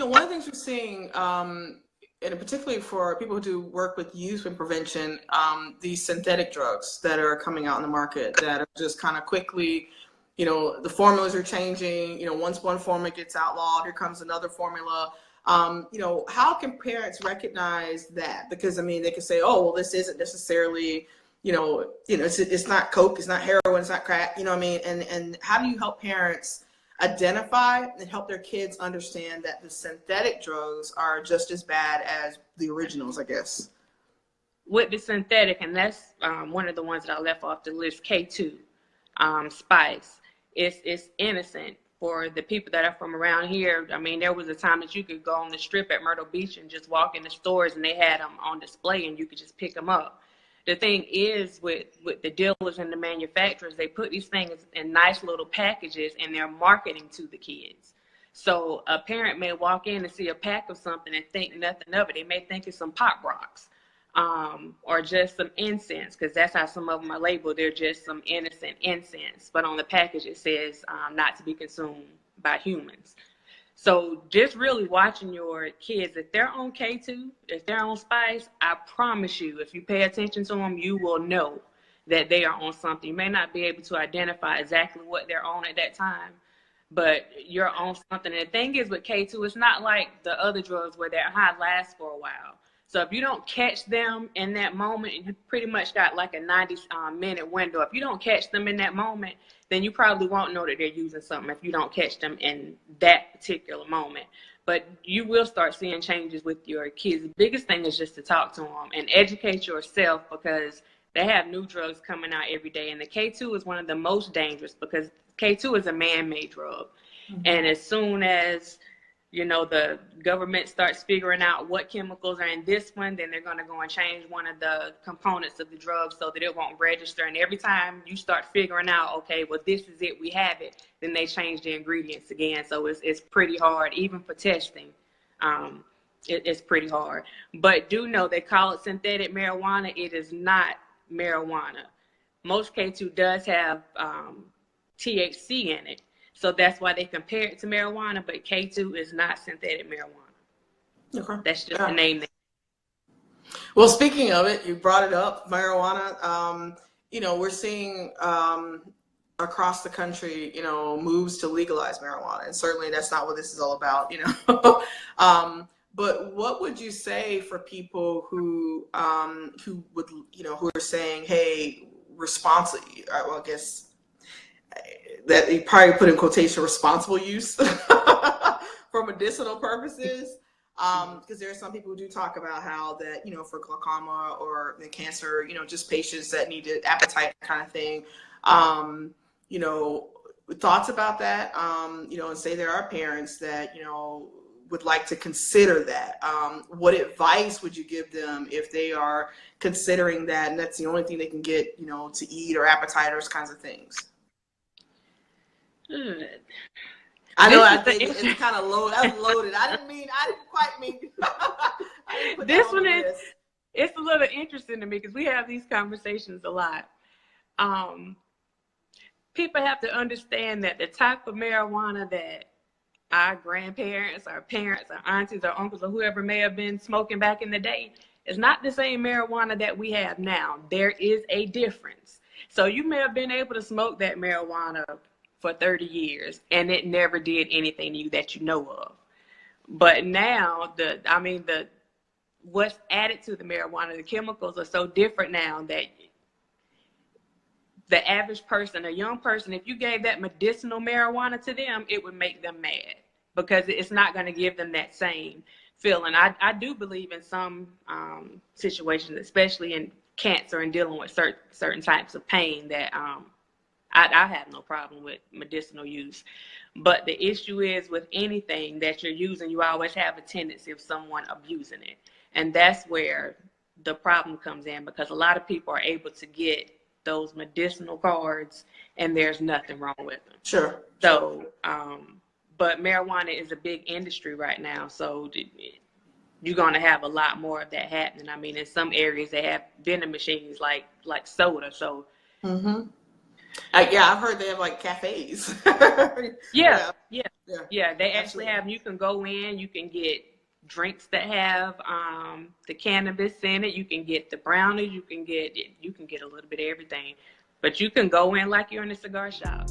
one of the things we're seeing, and particularly for people who do work with youth and prevention, these synthetic drugs that are coming out in the market that are just kind of quickly, the formulas are changing. Once one formula gets outlawed, here comes another formula. How can parents recognize that? Because they can say, oh, well, this isn't necessarily, it's not coke, it's not heroin, it's not crack. And how do you help parents identify and help their kids understand that the synthetic drugs are just as bad as the originals, I guess? With the synthetic, and that's one of the ones that I left off the list, K2, spice. It's innocent for the people that are from around here. There was a time that you could go on the strip at Myrtle Beach and just walk in the stores and they had them on display and you could just pick them up. The thing is with the dealers and the manufacturers, they put these things in nice little packages and they're marketing to the kids. So a parent may walk in and see a pack of something and think nothing of it. They may think it's some pop rocks. Or just some incense, because that's how some of them are labeled. They're just some innocent incense, but on the package it says not to be consumed by humans. So just really watching your kids, if they're on K2, if they're on spice, I promise you, if you pay attention to them, you will know that they are on something. You may not be able to identify exactly what they're on at that time, but you're on something. And the thing is with K2, it's not like the other drugs where their high lasts for a while. So if you don't catch them in that moment, you pretty much got like a 90-minute window. If you don't catch them in that moment, then you probably won't know that they're using something if you don't catch them in that particular moment. But you will start seeing changes with your kids. The biggest thing is just to talk to them and educate yourself, because they have new drugs coming out every day. And the K2 is one of the most dangerous because K2 is a man-made drug. Mm-hmm. And as soon as the government starts figuring out what chemicals are in this one, then they're going to go and change one of the components of the drug so that it won't register. And every time you start figuring out, okay, well, this is it, we have it, then they change the ingredients again. So it's pretty hard, even for testing. It's pretty hard. But do know they call it synthetic marijuana. It is not marijuana. Most K2 does have THC in it. So that's why they compare it to marijuana, but K2 is not synthetic marijuana. Okay. That's just the name. Well, speaking of it, you brought it up, marijuana. We're seeing across the country, moves to legalize marijuana. And certainly that's not what this is all about, But what would you say for people who would, who are saying, hey, responsibly, well, I guess, that you probably put in quotation responsible use for medicinal purposes, because there are some people who do talk about how that, for glaucoma or the cancer, just patients that need appetite kind of thing, thoughts about that, and say there are parents that, would like to consider that. What advice would you give them if they are considering that and that's the only thing they can get, to eat, or appetite, or those kinds of things? I know it's kind of loaded. That was loaded. I didn't quite mean. This one is. It's a little interesting to me because we have these conversations a lot. People have to understand that the type of marijuana that our grandparents, our parents, our aunties, our uncles, or whoever may have been smoking back in the day is not the same marijuana that we have now. There is a difference. So you may have been able to smoke that marijuana for 30 years and it never did anything to you that you know of. But now what's added to the marijuana, the chemicals are so different now that the average person, a young person, if you gave that medicinal marijuana to them, it would make them mad because it's not going to give them that same feeling. I do believe in some situations, especially in cancer and dealing with certain types of pain, that I have no problem with medicinal use. But the issue is with anything that you're using, you always have a tendency of someone abusing it. And that's where the problem comes in, because a lot of people are able to get those medicinal cards and there's nothing wrong with them. Sure. So, but marijuana is a big industry right now. So you're going to have a lot more of that happening. I mean, in some areas they have vending machines like soda. So, Yeah, I've heard they have like cafes. Yeah, Yeah, yeah, yeah, yeah. They actually absolutely. have, you can go in, you can get drinks that have the cannabis in it. You can get the brownies, you can get a little bit of everything. But you can go in like you're in a cigar shop.